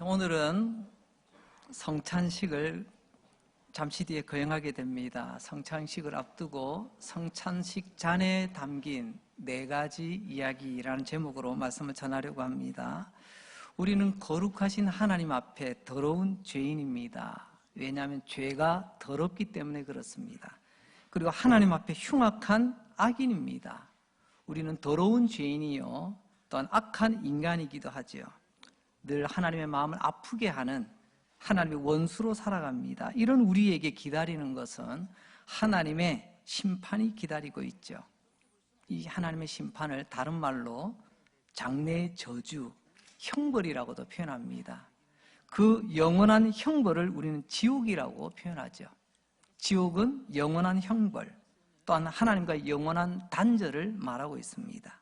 오늘은 성찬식을 잠시 뒤에 거행하게 됩니다. 성찬식을 앞두고 성찬식 잔에 담긴 4가지 이야기라는 제목으로 말씀을 전하려고 합니다. 우리는 거룩하신 하나님 앞에 더러운 죄인입니다. 왜냐하면 죄가 더럽기 때문에 그렇습니다. 그리고 하나님 앞에 흉악한 악인입니다. 우리는 더러운 죄인이요, 또한 악한 인간이기도 하죠. 늘 하나님의 마음을 아프게 하는 하나님의 원수로 살아갑니다. 이런 우리에게 기다리는 것은 하나님의 심판이 기다리고 있죠. 이 하나님의 심판을 다른 말로 장래의 저주, 형벌이라고도 표현합니다. 그 영원한 형벌을 우리는 지옥이라고 표현하죠. 지옥은 영원한 형벌, 또한 하나님과의 영원한 단절을 말하고 있습니다.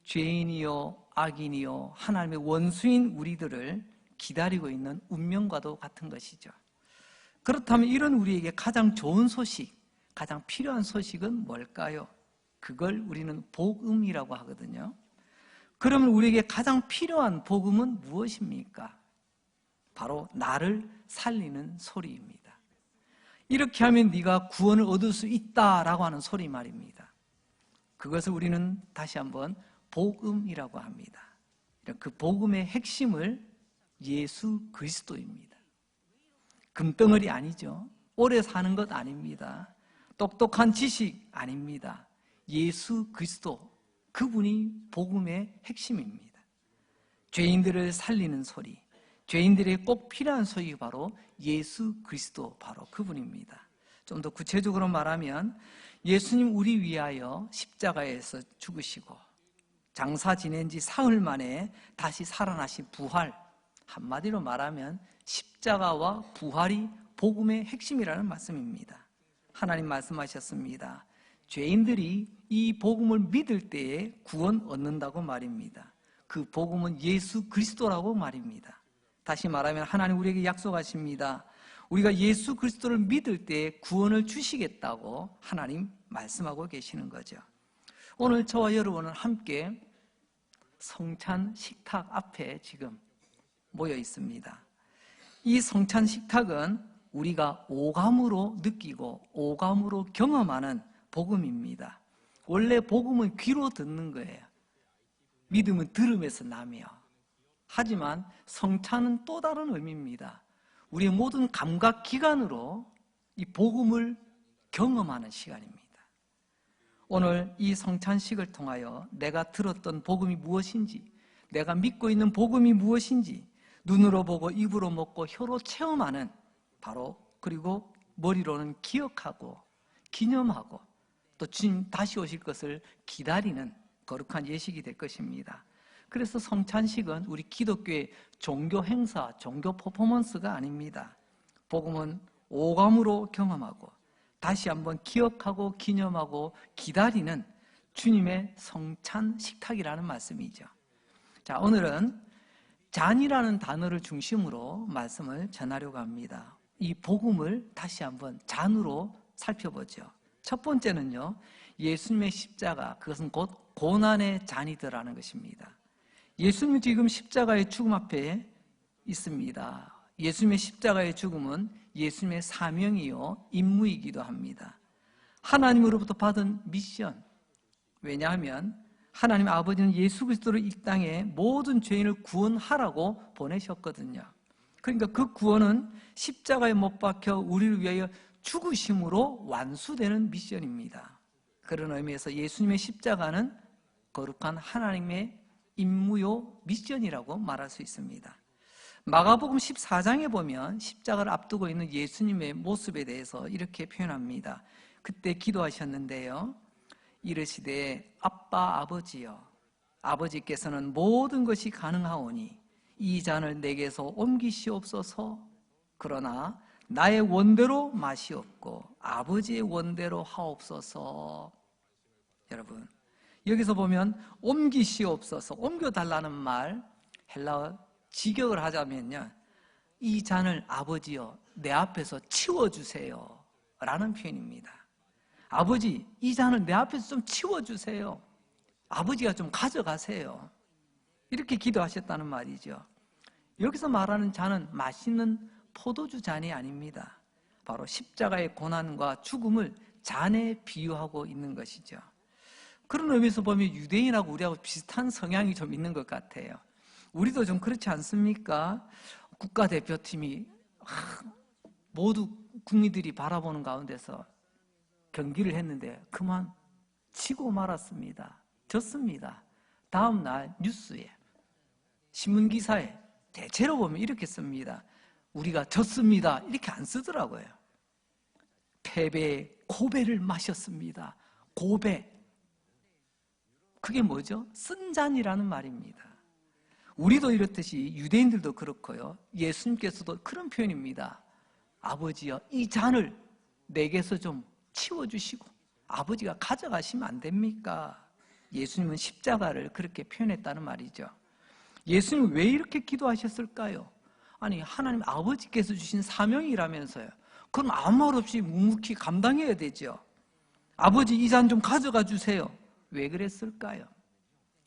죄인이요, 악인이요, 하나님의 원수인 우리들을 기다리고 있는 운명과도 같은 것이죠. 그렇다면 이런 우리에게 가장 좋은 소식, 가장 필요한 소식은 뭘까요? 그걸 우리는 복음이라고 하거든요. 그러면 우리에게 가장 필요한 복음은 무엇입니까? 바로 나를 살리는 소리입니다. 이렇게 하면 네가 구원을 얻을 수 있다라고 하는 소리 말입니다. 그것을 우리는 다시 한번 복음이라고 합니다. 그 복음의 핵심을 예수 그리스도입니다. 금덩어리 아니죠. 오래 사는 것 아닙니다. 똑똑한 지식 아닙니다. 예수 그리스도, 그분이 복음의 핵심입니다. 죄인들을 살리는 소리, 죄인들에게 꼭 필요한 소리가 바로 예수 그리스도, 바로 그분입니다. 좀 더 구체적으로 말하면 예수님 우리 위하여 십자가에서 죽으시고 장사 지낸 지 사흘 만에 다시 살아나신 부활, 한마디로 말하면 십자가와 부활이 복음의 핵심이라는 말씀입니다. 하나님 말씀하셨습니다. 죄인들이 이 복음을 믿을 때에 구원 얻는다고 말입니다. 그 복음은 예수 그리스도라고 말입니다. 다시 말하면 하나님 우리에게 약속하십니다. 우리가 예수 그리스도를 믿을 때에 구원을 주시겠다고 하나님 말씀하고 계시는 거죠. 오늘 저와 여러분은 함께 성찬 식탁 앞에 지금 모여 있습니다. 이 성찬 식탁은 우리가 오감으로 느끼고 오감으로 경험하는 복음입니다. 원래 복음은 귀로 듣는 거예요. 믿음은 들음에서 나며. 하지만 성찬은 또 다른 의미입니다. 우리의 모든 감각 기관으로 이 복음을 경험하는 시간입니다. 오늘 이 성찬식을 통하여 내가 들었던 복음이 무엇인지, 내가 믿고 있는 복음이 무엇인지 눈으로 보고 입으로 먹고 혀로 체험하는, 바로 그리고 머리로는 기억하고 기념하고 또 주님 다시 오실 것을 기다리는 거룩한 예식이 될 것입니다. 그래서 성찬식은 우리 기독교의 종교 행사, 종교 퍼포먼스가 아닙니다. 복음은 오감으로 경험하고 다시 한번 기억하고 기념하고 기다리는 주님의 성찬 식탁이라는 말씀이죠. 자, 오늘은 잔이라는 단어를 중심으로 말씀을 전하려고 합니다. 이 복음을 다시 한번 잔으로 살펴보죠. 첫 번째는요, 예수님의 십자가, 그것은 곧 고난의 잔이더라는 것입니다. 예수님은 지금 십자가의 죽음 앞에 있습니다. 예수님의 십자가의 죽음은 예수님의 사명이요 임무이기도 합니다. 하나님으로부터 받은 미션. 왜냐하면 하나님 아버지는 예수 그리스도를 이 땅에 모든 죄인을 구원하라고 보내셨거든요. 그러니까 그 구원은 십자가에 못 박혀 우리를 위하여 죽으심으로 완수되는 미션입니다. 그런 의미에서 예수님의 십자가는 거룩한 하나님의 임무요 미션이라고 말할 수 있습니다. 마가복음 14장에 보면 십자가를 앞두고 있는 예수님의 모습에 대해서 이렇게 표현합니다. 그때 기도하셨는데요, 이르시되 아빠 아버지여, 아버지께서는 모든 것이 가능하오니 이 잔을 내게서 옮기시옵소서. 그러나 나의 원대로 마시옵고 아버지의 원대로 하옵소서. 여러분, 여기서 보면 옮기시옵소서, 옮겨달라는 말, 헬라어 직역을 하자면요, 이 잔을 아버지여 내 앞에서 치워주세요 라는 표현입니다. 아버지, 이 잔을 내 앞에서 좀 치워주세요. 아버지가 좀 가져가세요. 이렇게 기도하셨다는 말이죠. 여기서 말하는 잔은 맛있는 포도주 잔이 아닙니다. 바로 십자가의 고난과 죽음을 잔에 비유하고 있는 것이죠. 그런 의미에서 보면 유대인하고 우리하고 비슷한 성향이 좀 있는 것 같아요. 우리도 좀 그렇지 않습니까? 국가대표팀이 모두 국민들이 바라보는 가운데서 경기를 했는데 그만 치고 말았습니다. 졌습니다. 다음 날 뉴스에, 신문기사에 대체로 보면 이렇게 씁니다. 우리가 졌습니다. 이렇게 안 쓰더라고요. 패배의 고배를 마셨습니다. 고배. 그게 뭐죠? 쓴 잔이라는 말입니다. 우리도 이렇듯이 유대인들도 그렇고요. 예수님께서도 그런 표현입니다. 아버지여, 이 잔을 내게서 좀 치워주시고 아버지가 가져가시면 안 됩니까? 예수님은 십자가를 그렇게 표현했다는 말이죠. 예수님은 왜 이렇게 기도하셨을까요? 아니, 하나님 아버지께서 주신 사명이라면서요. 그럼 아무 말 없이 묵묵히 감당해야 되죠. 아버지, 이 잔 좀 가져가 주세요. 왜 그랬을까요?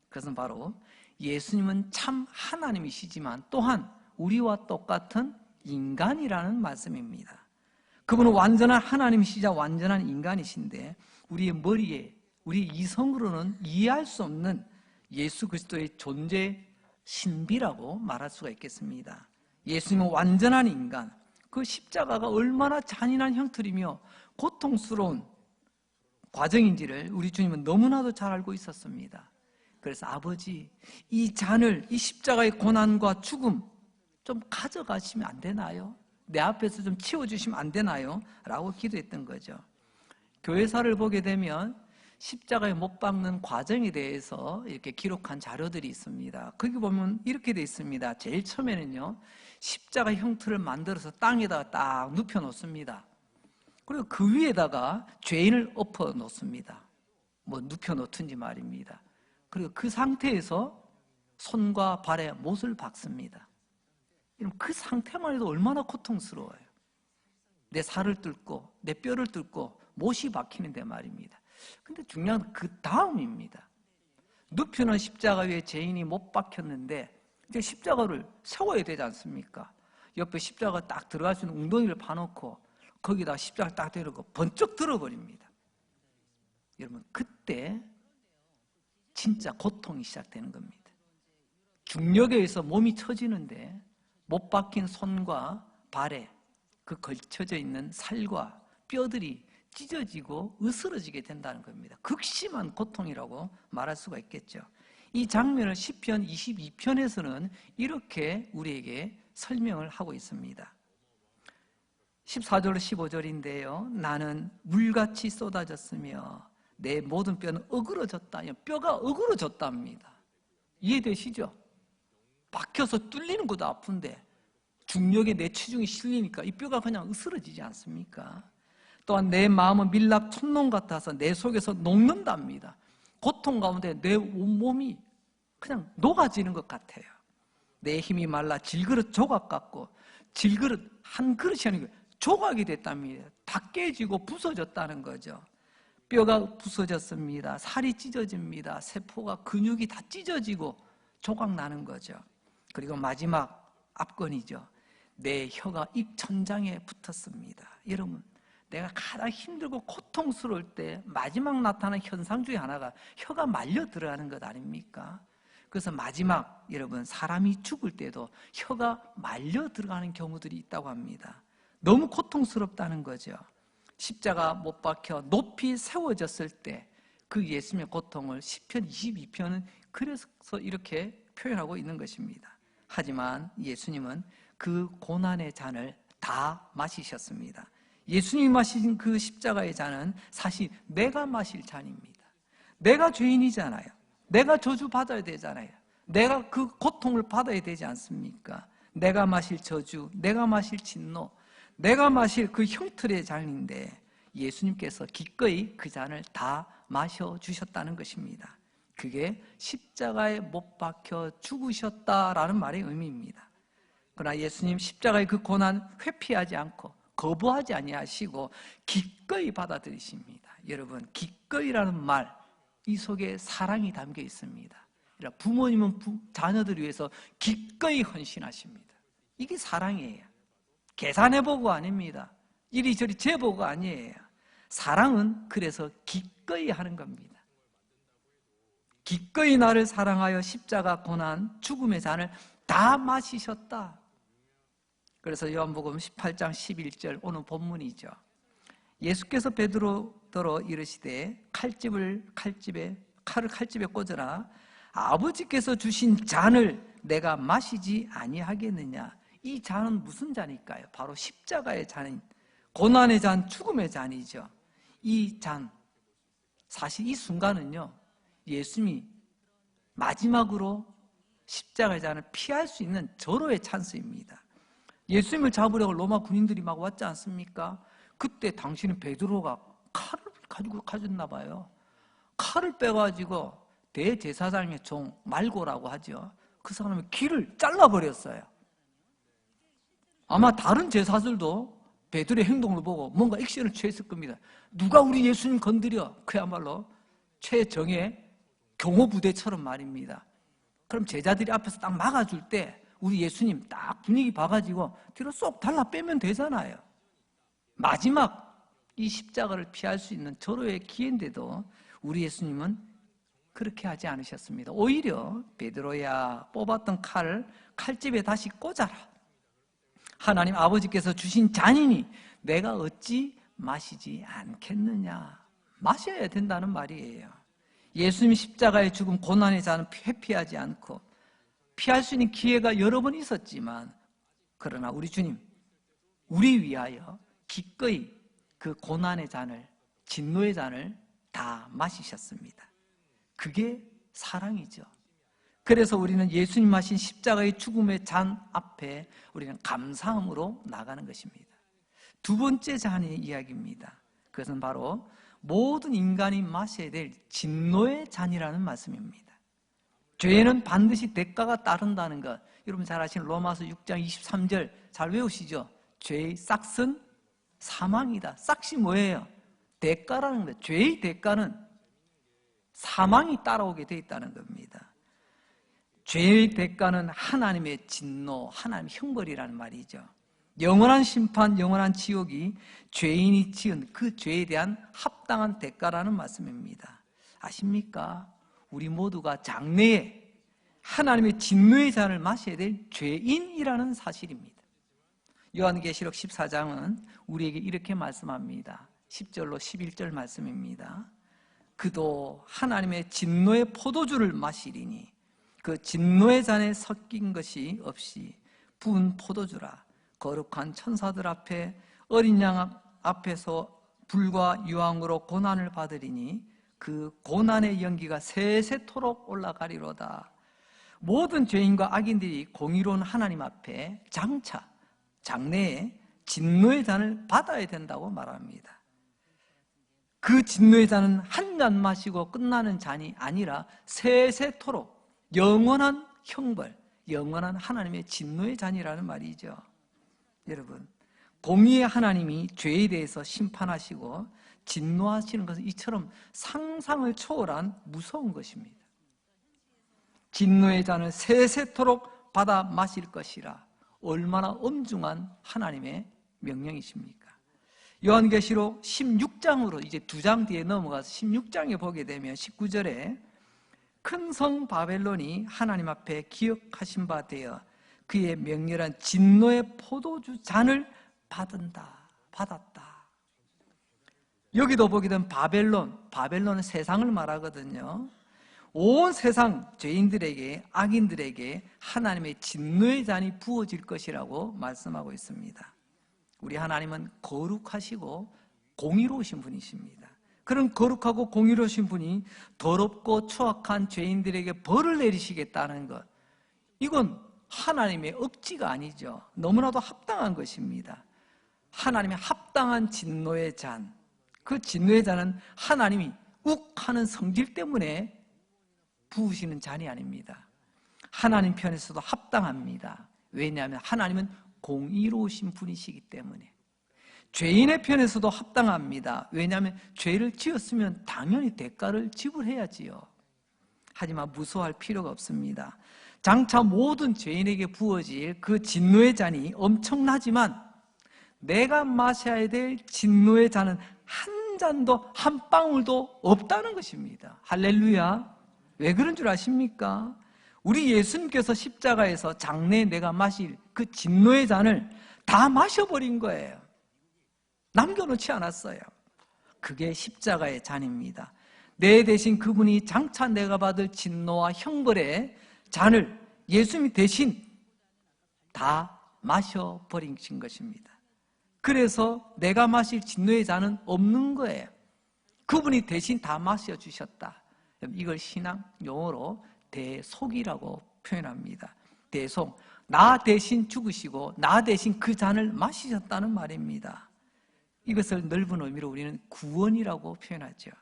그것은 바로 예수님은 참 하나님이시지만 또한 우리와 똑같은 인간이라는 말씀입니다. 그분은 완전한 하나님이시자 완전한 인간이신데 우리의 머리에, 우리 이성으로는 이해할 수 없는 예수 그리스도의 존재 신비라고 말할 수가 있겠습니다. 예수님은 완전한 인간, 그 십자가가 얼마나 잔인한 형틀이며 고통스러운 과정인지를 우리 주님은 너무나도 잘 알고 있었습니다. 그래서 아버지, 이 잔을, 이 십자가의 고난과 죽음 좀 가져가시면 안 되나요? 내 앞에서 좀 치워주시면 안 되나요? 라고 기도했던 거죠. 교회사를 보게 되면 십자가에 못 박는 과정에 대해서 이렇게 기록한 자료들이 있습니다. 거기 보면 이렇게 돼 있습니다. 제일 처음에는요, 십자가 형틀을 만들어서 땅에다가 딱 눕혀 놓습니다. 그리고 그 위에다가 죄인을 엎어 놓습니다. 뭐 눕혀 놓든지 말입니다. 그리고 그 상태에서 손과 발에 못을 박습니다. 그 상태만 해도 얼마나 고통스러워요. 내 살을 뚫고 내 뼈를 뚫고 못이 박히는데 말입니다. 근데 중요한 건 그 다음입니다. 눕혀놓은 십자가 위에 죄인이 못 박혔는데 이제 십자가를 세워야 되지 않습니까? 옆에 십자가 딱 들어갈 수 있는 웅덩이를 파놓고 거기다 십자가를 딱 대놓고 번쩍 들어버립니다. 여러분, 그때 진짜 고통이 시작되는 겁니다. 중력에 의해서 몸이 처지는데 못 박힌 손과 발에 그 걸쳐져 있는 살과 뼈들이 찢어지고 으스러지게 된다는 겁니다. 극심한 고통이라고 말할 수가 있겠죠. 이 장면을 시편 22편에서는 이렇게 우리에게 설명을 하고 있습니다. 14절 15절인데요. 나는 물같이 쏟아졌으며 내 모든 뼈는 어그러졌다. 뼈가 어그러졌답니다. 이해되시죠? 박혀서 뚫리는 것도 아픈데 중력에 내 체중이 실리니까 이 뼈가 그냥 으스러지지 않습니까? 또한 내 마음은 밀랍 촛농 같아서 내 속에서 녹는답니다. 고통 가운데 내 온몸이 그냥 녹아지는 것 같아요. 내 힘이 말라 질그릇 조각 같고, 질그릇 한 그릇이 아니고 조각이 됐답니다. 다 깨지고 부서졌다는 거죠. 뼈가 부서졌습니다. 살이 찢어집니다. 세포가, 근육이 다 찢어지고 조각 나는 거죠. 그리고 마지막 압권이죠. 내 혀가 입 천장에 붙었습니다. 여러분, 내가 가장 힘들고 고통스러울 때 마지막 나타나는 현상 중에 하나가 혀가 말려 들어가는 것 아닙니까? 그래서 마지막, 여러분, 사람이 죽을 때도 혀가 말려 들어가는 경우들이 있다고 합니다. 너무 고통스럽다는 거죠. 십자가 못 박혀 높이 세워졌을 때 그 예수님의 고통을 시편 22편은 그래서 이렇게 표현하고 있는 것입니다. 하지만 예수님은 그 고난의 잔을 다 마시셨습니다. 예수님이 마신 그 십자가의 잔은 사실 내가 마실 잔입니다. 내가 죄인이잖아요. 내가 저주받아야 되잖아요. 내가 그 고통을 받아야 되지 않습니까? 내가 마실 저주, 내가 마실 진노, 내가 마실 그 형틀의 잔인데 예수님께서 기꺼이 그 잔을 다 마셔주셨다는 것입니다. 그게 십자가에 못 박혀 죽으셨다라는 말의 의미입니다. 그러나 예수님 십자가의 그 고난 회피하지 않고 거부하지 아니하시고 기꺼이 받아들이십니다. 여러분, 기꺼이라는 말, 이 속에 사랑이 담겨 있습니다. 부모님은 자녀들을 위해서 기꺼이 헌신하십니다. 이게 사랑이에요. 계산해보고 아닙니다. 이리저리 재보고 아니에요. 사랑은 그래서 기꺼이 하는 겁니다. 기꺼이 나를 사랑하여 십자가 고난 죽음의 잔을 다 마시셨다. 그래서 요한복음 18장 11절 오늘 본문이죠. 예수께서 베드로더러 이르시되 칼을 칼집에 꽂으라. 아버지께서 주신 잔을 내가 마시지 아니하겠느냐. 이 잔은 무슨 잔일까요? 바로 십자가의 잔인 고난의 잔, 죽음의 잔이죠. 이 잔, 사실 이 순간은요, 예수님이 마지막으로 십자가의 잔을 피할 수 있는 절호의 찬스입니다. 예수님을 잡으려고 로마 군인들이 막 왔지 않습니까? 그때 당신은 베드로가 칼을 가지고 가졌나 봐요. 칼을 빼가지고 대제사장의 종 말고라고 하죠. 그 사람의 귀를 잘라버렸어요. 아마 다른 제사들도 베드로의 행동을 보고 뭔가 액션을 취했을 겁니다. 누가 우리 예수님 건드려? 그야말로 최정의 경호부대처럼 말입니다. 그럼 제자들이 앞에서 딱 막아줄 때 우리 예수님 딱 분위기 봐가지고 뒤로 쏙 달라 빼면 되잖아요. 마지막 이 십자가를 피할 수 있는 절호의 기회인데도 우리 예수님은 그렇게 하지 않으셨습니다. 오히려 베드로야, 뽑았던 칼을 칼집에 다시 꽂아라. 하나님 아버지께서 주신 잔이니 내가 어찌 마시지 않겠느냐. 마셔야 된다는 말이에요. 예수님이 십자가의 죽음, 고난의 잔은 회피하지 않고 피할 수 있는 기회가 여러 번 있었지만, 그러나 우리 주님, 우리 위하여 기꺼이 그 고난의 잔을, 진노의 잔을 다 마시셨습니다. 그게 사랑이죠. 그래서 우리는 예수님 마신 십자가의 죽음의 잔 앞에 우리는 감사함으로 나가는 것입니다. 두 번째 잔의 이야기입니다. 그것은 바로 모든 인간이 마셔야 될 진노의 잔이라는 말씀입니다. 죄에는 반드시 대가가 따른다는 것, 여러분 잘 아시는 로마서 6장 23절 잘 외우시죠? 죄의 싹은 사망이다. 싹이 뭐예요? 대가라는 거예요. 죄의 대가는 사망이 따라오게 되어 있다는 겁니다. 죄의 대가는 하나님의 진노, 하나님의 형벌이라는 말이죠. 영원한 심판, 영원한 지옥이 죄인이 지은 그 죄에 대한 합당한 대가라는 말씀입니다. 아십니까? 우리 모두가 장래에 하나님의 진노의 잔을 마셔야 될 죄인이라는 사실입니다. 요한계시록 14장은 우리에게 이렇게 말씀합니다. 10절로 11절 말씀입니다. 그도 하나님의 진노의 포도주를 마시리니 그 진노의 잔에 섞인 것이 없이 부은 포도주라. 거룩한 천사들 앞에 어린 양 앞에서 불과 유황으로 고난을 받으리니 그 고난의 연기가 세세토록 올라가리로다. 모든 죄인과 악인들이 공의로운 하나님 앞에 장차 장래에 진노의 잔을 받아야 된다고 말합니다. 그 진노의 잔은 한 잔 마시고 끝나는 잔이 아니라 세세토록 영원한 형벌, 영원한 하나님의 진노의 잔이라는 말이죠. 여러분, 공의의 하나님이 죄에 대해서 심판하시고 진노하시는 것은 이처럼 상상을 초월한 무서운 것입니다. 진노의 잔을 세세토록 받아 마실 것이라. 얼마나 엄중한 하나님의 명령이십니까? 요한계시록 16장으로 이제 2장 뒤에 넘어가서 16장에 보게 되면 19절에 큰 성 바벨론이 하나님 앞에 기억하신 바 되어 그의 맹렬한 진노의 포도주 잔을 받았다. 여기도 보게 되면 바벨론은 세상을 말하거든요. 온 세상 죄인들에게, 악인들에게 하나님의 진노의 잔이 부어질 것이라고 말씀하고 있습니다. 우리 하나님은 거룩하시고 공의로우신 분이십니다. 그런 거룩하고 공의로우신 분이 더럽고 추악한 죄인들에게 벌을 내리시겠다는 것, 이건 하나님의 억지가 아니죠. 너무나도 합당한 것입니다. 하나님의 합당한 진노의 잔, 그 진노의 잔은 하나님이 욱하는 성질 때문에 부으시는 잔이 아닙니다. 하나님 편에서도 합당합니다. 왜냐하면 하나님은 공의로우신 분이시기 때문에. 죄인의 편에서도 합당합니다. 왜냐하면 죄를 지었으면 당연히 대가를 지불해야지요. 하지만 무서워할 필요가 없습니다. 장차 모든 죄인에게 부어질 그 진노의 잔이 엄청나지만 내가 마셔야 될 진노의 잔은 한 잔도 한 방울도 없다는 것입니다. 할렐루야. 왜 그런 줄 아십니까? 우리 예수님께서 십자가에서 장래에 내가 마실 그 진노의 잔을 다 마셔버린 거예요. 남겨놓지 않았어요. 그게 십자가의 잔입니다. 내 대신 그분이 장차 내가 받을 진노와 형벌의 잔을 예수님이 대신 다 마셔버리신 것입니다. 그래서 내가 마실 진노의 잔은 없는 거예요. 그분이 대신 다 마셔주셨다. 이걸 신앙 용어로 대속이라고 표현합니다. 대속, 나 대신 죽으시고 나 대신 그 잔을 마시셨다는 말입니다. 이것을 넓은 의미로 우리는 구원이라고 표현하죠.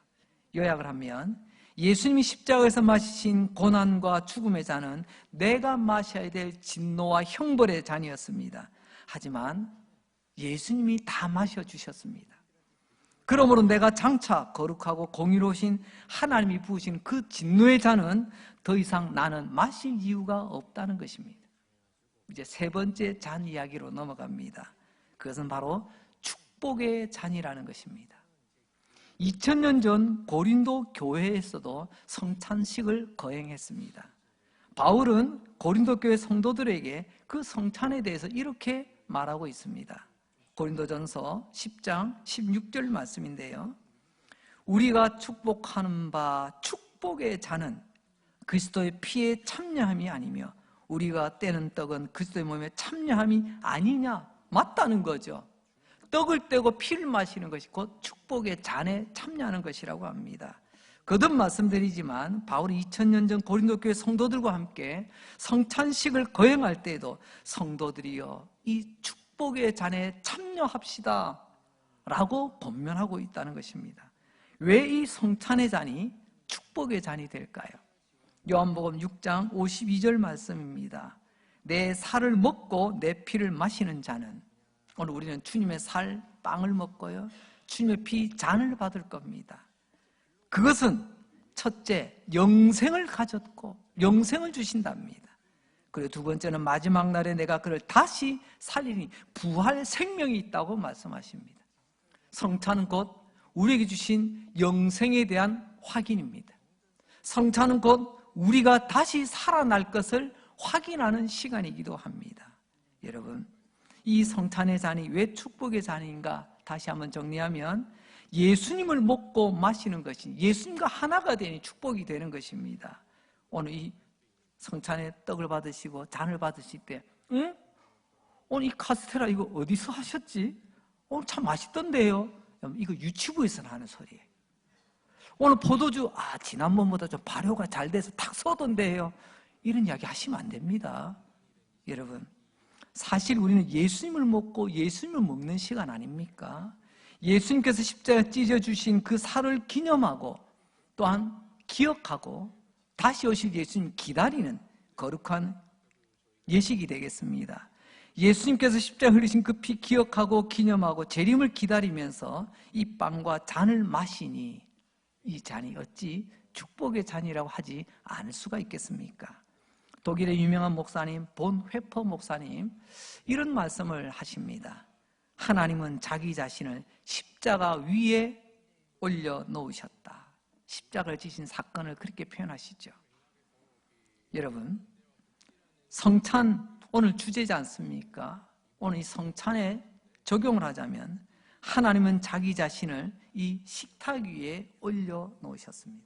요약을 하면 예수님이 십자가에서 마시신 고난과 죽음의 잔은 내가 마셔야 될 진노와 형벌의 잔이었습니다. 하지만 예수님이 다 마셔주셨습니다. 그러므로 내가 장차 거룩하고 공의로우신 하나님이 부으신 그 진노의 잔은 더 이상 나는 마실 이유가 없다는 것입니다. 이제 세 번째 잔 이야기로 넘어갑니다. 그것은 바로 축복의 잔이라는 것입니다. 2000년 전 고린도 교회에서도 성찬식을 거행했습니다. 바울은 고린도 교회 성도들에게 그 성찬에 대해서 이렇게 말하고 있습니다. 고린도전서 10장 16절 말씀인데요. 우리가 축복하는 바 축복의 잔은 그리스도의 피에 참여함이 아니며 우리가 떼는 떡은 그리스도의 몸에 참여함이 아니냐? 맞다는 거죠. 떡을 떼고 피를 마시는 것이 곧 축복의 잔에 참여하는 것이라고 합니다. 거듭 말씀드리지만 바울이 2000년 전 고린도 교회 성도들과 함께 성찬식을 거행할 때에도 성도들이여 이 축복의 잔에 참여합시다 라고 권면하고 있다는 것입니다. 왜 이 성찬의 잔이 축복의 잔이 될까요? 요한복음 6장 52절 말씀입니다. 내 살을 먹고 내 피를 마시는 자는, 오늘 우리는 주님의 살, 빵을 먹고요, 주님의 피, 잔을 받을 겁니다. 그것은 첫째, 영생을 가졌고 영생을 주신답니다. 그리고 두 번째는 마지막 날에 내가 그를 다시 살리니 부활 생명이 있다고 말씀하십니다. 성찬은 곧 우리에게 주신 영생에 대한 확인입니다. 성찬은 곧 우리가 다시 살아날 것을 확인하는 시간이기도 합니다. 여러분, 이 성찬의 잔이 왜 축복의 잔인가 다시 한번 정리하면 예수님을 먹고 마시는 것이 예수님과 하나가 되니 축복이 되는 것입니다. 오늘 이 성찬의 떡을 받으시고 잔을 받으실 때 응? 오늘 이 카스테라 이거 어디서 하셨지? 오늘 참 맛있던데요. 이거 유치부에서 나는 소리예요. 오늘 포도주 지난번보다 좀 발효가 잘 돼서 탁 쏘던데요. 이런 이야기 하시면 안 됩니다. 여러분, 사실 우리는 예수님을 먹고 예수님을 먹는 시간 아닙니까? 예수님께서 십자가에 찢어주신 그 살을 기념하고 또한 기억하고 다시 오실 예수님 기다리는 거룩한 예식이 되겠습니다. 예수님께서 십자가에 흘리신 그 피 기억하고 기념하고 재림을 기다리면서 이 빵과 잔을 마시니 이 잔이 어찌 축복의 잔이라고 하지 않을 수가 있겠습니까? 독일의 유명한 목사님 본 회퍼 목사님 이런 말씀을 하십니다. 하나님은 자기 자신을 십자가 위에 올려놓으셨다. 십자가를 지신 사건을 그렇게 표현하시죠. 여러분, 성찬 오늘 주제지 않습니까? 오늘 이 성찬에 적용을 하자면 하나님은 자기 자신을 이 식탁 위에 올려놓으셨습니다.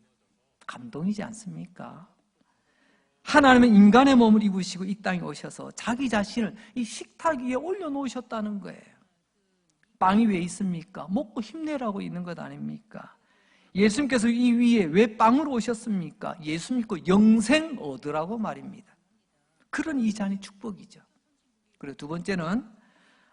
감동이지 않습니까? 하나님은 인간의 몸을 입으시고 이 땅에 오셔서 자기 자신을 이 식탁 위에 올려놓으셨다는 거예요. 빵이 왜 있습니까? 먹고 힘내라고 있는 것 아닙니까? 예수님께서 이 위에 왜 빵으로 오셨습니까? 예수 믿고 영생 얻으라고 말입니다. 그런 이 잔이 축복이죠. 그리고 두 번째는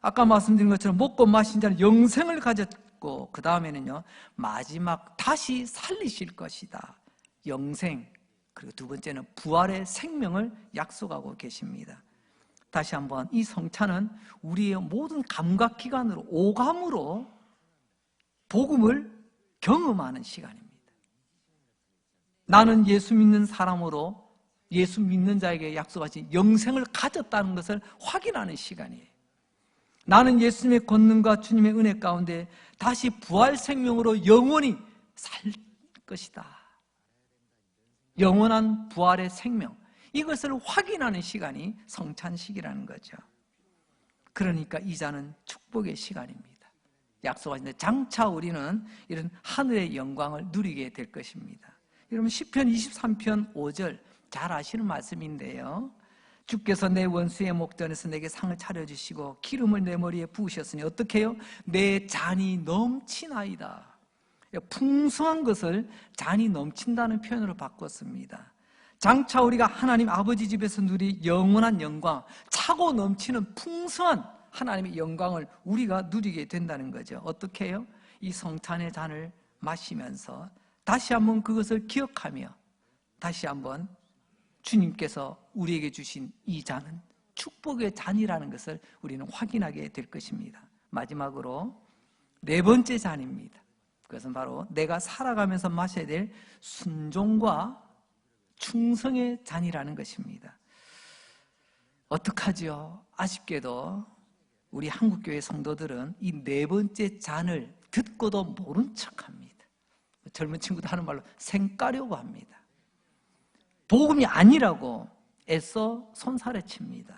아까 말씀드린 것처럼 먹고 마신 자는 영생을 가졌고 그 다음에는요 마지막 다시 살리실 것이다. 영생. 그리고 두 번째는 부활의 생명을 약속하고 계십니다. 다시 한번 이 성찬은 우리의 모든 감각기관으로 오감으로 복음을 경험하는 시간입니다. 나는 예수 믿는 사람으로 예수 믿는 자에게 약속하신 영생을 가졌다는 것을 확인하는 시간이에요. 나는 예수님의 권능과 주님의 은혜 가운데 다시 부활 생명으로 영원히 살 것이다. 영원한 부활의 생명, 이것을 확인하는 시간이 성찬식이라는 거죠. 그러니까 이자는 축복의 시간입니다. 약속하신데 장차 우리는 이런 하늘의 영광을 누리게 될 것입니다. 여러분 시편 23편 5절 잘 아시는 말씀인데요. 주께서 내 원수의 목전에서 내게 상을 차려주시고 기름을 내 머리에 부으셨으니 어떻게 해요? 내 잔이 넘치나이다. 풍성한 것을 잔이 넘친다는 표현으로 바꿨습니다. 장차 우리가 하나님 아버지 집에서 누릴 영원한 영광, 차고 넘치는 풍성한 하나님의 영광을 우리가 누리게 된다는 거죠. 어떻게 해요? 이 성찬의 잔을 마시면서 다시 한번 그것을 기억하며 다시 한번 주님께서 우리에게 주신 이 잔은 축복의 잔이라는 것을 우리는 확인하게 될 것입니다. 마지막으로 네 번째 잔입니다. 그것은 바로 내가 살아가면서 마셔야 될 순종과 충성의 잔이라는 것입니다. 어떡하죠? 아쉽게도 우리 한국교회 성도들은 이 네 번째 잔을 듣고도 모른 척합니다. 젊은 친구들 하는 말로 생까려고 합니다. 복음이 아니라고 애써 손살에 칩니다.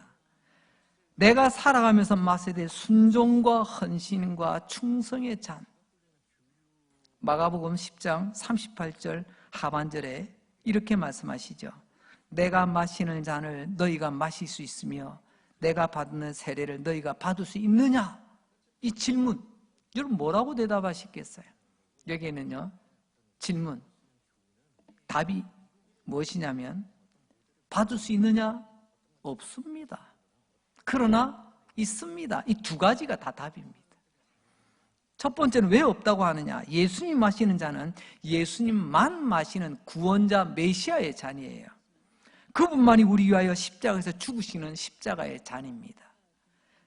내가 살아가면서 마셔야 될 순종과 헌신과 충성의 잔. 마가복음 10장 38절 하반절에 이렇게 말씀하시죠. 내가 마시는 잔을 너희가 마실 수 있으며 내가 받는 세례를 너희가 받을 수 있느냐? 이 질문, 여러분 뭐라고 대답하시겠어요? 여기에는요, 질문, 답이 무엇이냐면 받을 수 있느냐? 없습니다. 그러나 있습니다. 이 두 가지가 다 답입니다. 첫 번째는 왜 없다고 하느냐? 예수님 마시는 잔은 예수님만 마시는 구원자 메시아의 잔이에요. 그분만이 우리 위하여 십자가에서 죽으시는 십자가의 잔입니다.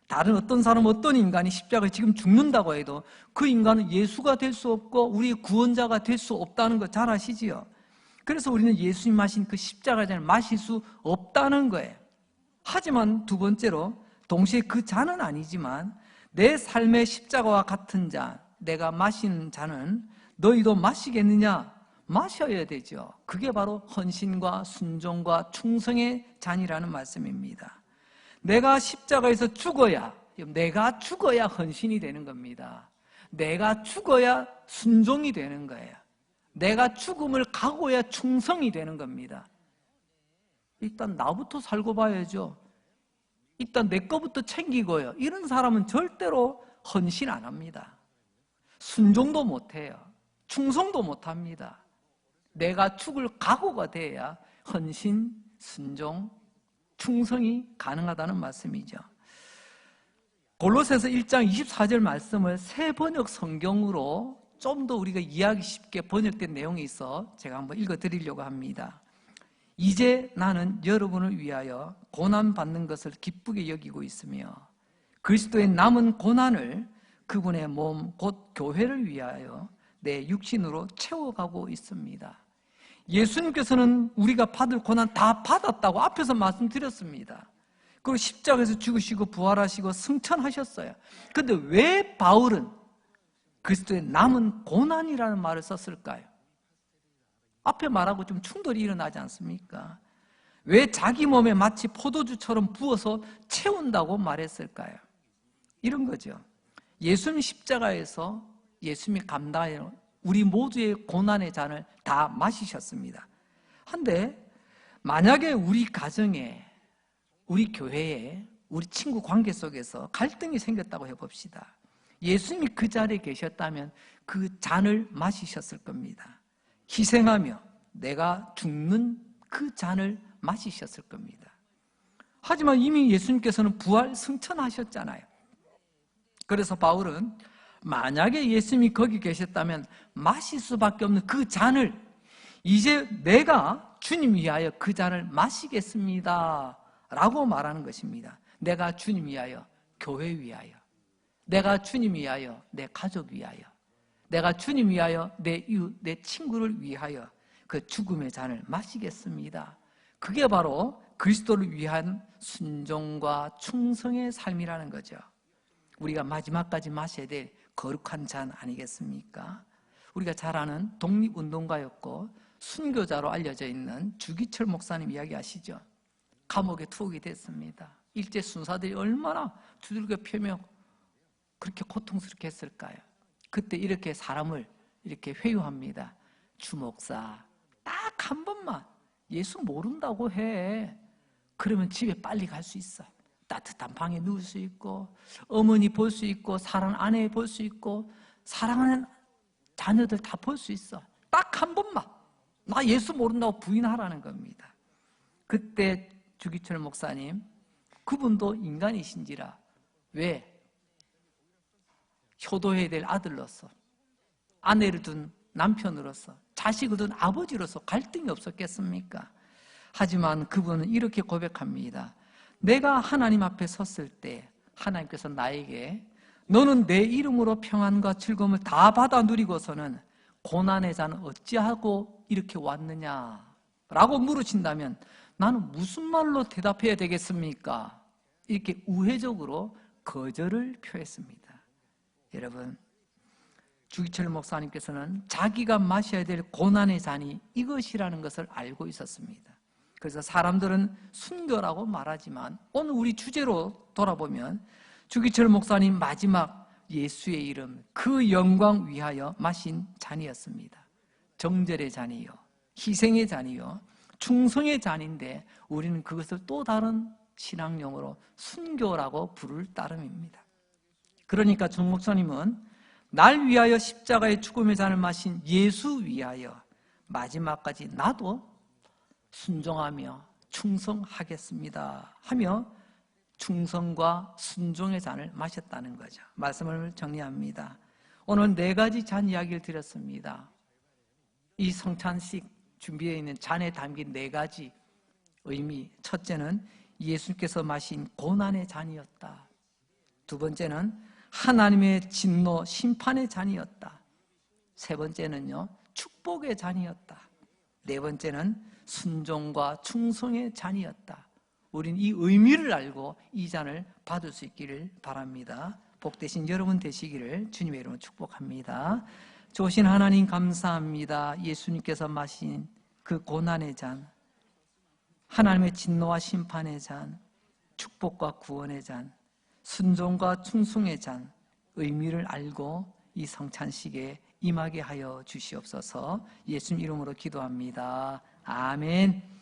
다른 어떤 사람, 어떤 인간이 십자가에 지금 죽는다고 해도 그 인간은 예수가 될 수 없고 우리의 구원자가 될 수 없다는 거 잘 아시지요? 그래서 우리는 예수님 마신 그 십자가 잔을 마실 수 없다는 거예요. 하지만 두 번째로 동시에 그 잔은 아니지만 내 삶의 십자가와 같은 잔, 내가 마시는 잔은 너희도 마시겠느냐? 마셔야 되죠. 그게 바로 헌신과 순종과 충성의 잔이라는 말씀입니다. 내가 십자가에서 죽어야, 내가 죽어야 헌신이 되는 겁니다. 내가 죽어야 순종이 되는 거예요. 내가 죽음을 각오해야 충성이 되는 겁니다. 일단 나부터 살고 봐야죠. 일단 내 거부터 챙기고요. 이런 사람은 절대로 헌신 안 합니다. 순종도 못해요. 충성도 못합니다. 내가 죽을 각오가 돼야 헌신, 순종, 충성이 가능하다는 말씀이죠. 골로새서 1장 24절 말씀을 새 번역 성경으로 좀 더 우리가 이해하기 쉽게 번역된 내용이 있어 제가 한번 읽어드리려고 합니다. 이제 나는 여러분을 위하여 고난받는 것을 기쁘게 여기고 있으며 그리스도의 남은 고난을 그분의 몸 곧 교회를 위하여 내 육신으로 채워가고 있습니다. 예수님께서는 우리가 받을 고난 다 받았다고 앞에서 말씀드렸습니다. 그리고 십자가에서 죽으시고 부활하시고 승천하셨어요. 그런데 왜 바울은 그리스도의 남은 고난이라는 말을 썼을까요? 앞에 말하고 좀 충돌이 일어나지 않습니까? 왜 자기 몸에 마치 포도주처럼 부어서 채운다고 말했을까요? 이런 거죠. 예수님 십자가에서 예수님이 감당하는 우리 모두의 고난의 잔을 다 마시셨습니다. 한데 만약에 우리 가정에, 우리 교회에, 우리 친구 관계 속에서 갈등이 생겼다고 해봅시다. 예수님이 그 자리에 계셨다면 그 잔을 마시셨을 겁니다. 희생하며 내가 죽는 그 잔을 마시셨을 겁니다. 하지만 이미 예수님께서는 부활 승천하셨잖아요. 그래서 바울은 만약에 예수님이 거기 계셨다면 마실 수밖에 없는 그 잔을 이제 내가 주님 위하여 그 잔을 마시겠습니다 라고 말하는 것입니다. 내가 주님 위하여, 교회 위하여, 내가 주님 위하여, 내 가족 위하여, 내가 주님 위하여, 내 이웃, 내 친구를 위하여 그 죽음의 잔을 마시겠습니다. 그게 바로 그리스도를 위한 순종과 충성의 삶이라는 거죠. 우리가 마지막까지 마셔야 될 거룩한 잔 아니겠습니까? 우리가 잘 아는 독립운동가였고 순교자로 알려져 있는 주기철 목사님 이야기 아시죠? 감옥에 투옥이 됐습니다. 일제 순사들이 얼마나 두들겨 패며 그렇게 고통스럽게 했을까요? 그때 이렇게 사람을 이렇게 회유합니다. 주 목사, 딱 한 번만 예수 모른다고 해. 그러면 집에 빨리 갈 수 있어. 따뜻한 방에 누울 수 있고, 어머니 볼 수 있고, 사랑하는 아내 볼 수 있고, 사랑하는 자녀들 다 볼 수 있어. 딱 한 번만 나 예수 모른다고 부인하라는 겁니다. 그때 주기철 목사님, 그분도 인간이신지라 왜? 효도해야 될 아들로서, 아내를 둔 남편으로서, 자식을 둔 아버지로서 갈등이 없었겠습니까? 하지만 그분은 이렇게 고백합니다. 내가 하나님 앞에 섰을 때 하나님께서 나에게 너는 내 이름으로 평안과 즐거움을 다 받아 누리고서는 고난의 잔은 어찌하고 이렇게 왔느냐 라고 물으신다면 나는 무슨 말로 대답해야 되겠습니까? 이렇게 우회적으로 거절을 표했습니다. 여러분, 주기철 목사님께서는 자기가 마셔야 될 고난의 잔이 이것이라는 것을 알고 있었습니다. 그래서 사람들은 순교라고 말하지만 오늘 우리 주제로 돌아보면 주기철 목사님 마지막 예수의 이름, 그 영광 위하여 마신 잔이었습니다. 정절의 잔이요, 희생의 잔이요, 충성의 잔인데 우리는 그것을 또 다른 신앙용어로 순교라고 부를 따름입니다. 그러니까 정 목사님은 날 위하여 십자가의 죽음의 잔을 마신 예수 위하여 마지막까지 나도 순종하며 충성하겠습니다 하며 충성과 순종의 잔을 마셨다는 거죠. 말씀을 정리합니다. 오늘 4가지 잔 이야기를 드렸습니다. 이 성찬식 준비되어 있는 잔에 담긴 4가지 의미. 첫째는 예수께서 마신 고난의 잔이었다. 두 번째는 하나님의 진노 심판의 잔이었다. 세 번째는요, 축복의 잔이었다. 네 번째는 순종과 충성의 잔이었다. 우린 이 의미를 알고 이 잔을 받을 수 있기를 바랍니다. 복되신 여러분 되시기를 주님의 이름으로 축복합니다. 좋으신 하나님 감사합니다. 예수님께서 마신 그 고난의 잔, 하나님의 진노와 심판의 잔, 축복과 구원의 잔, 순종과 충성의 잔, 의미를 알고 이 성찬식에 임하게 하여 주시옵소서. 예수님 이름으로 기도합니다. 아멘.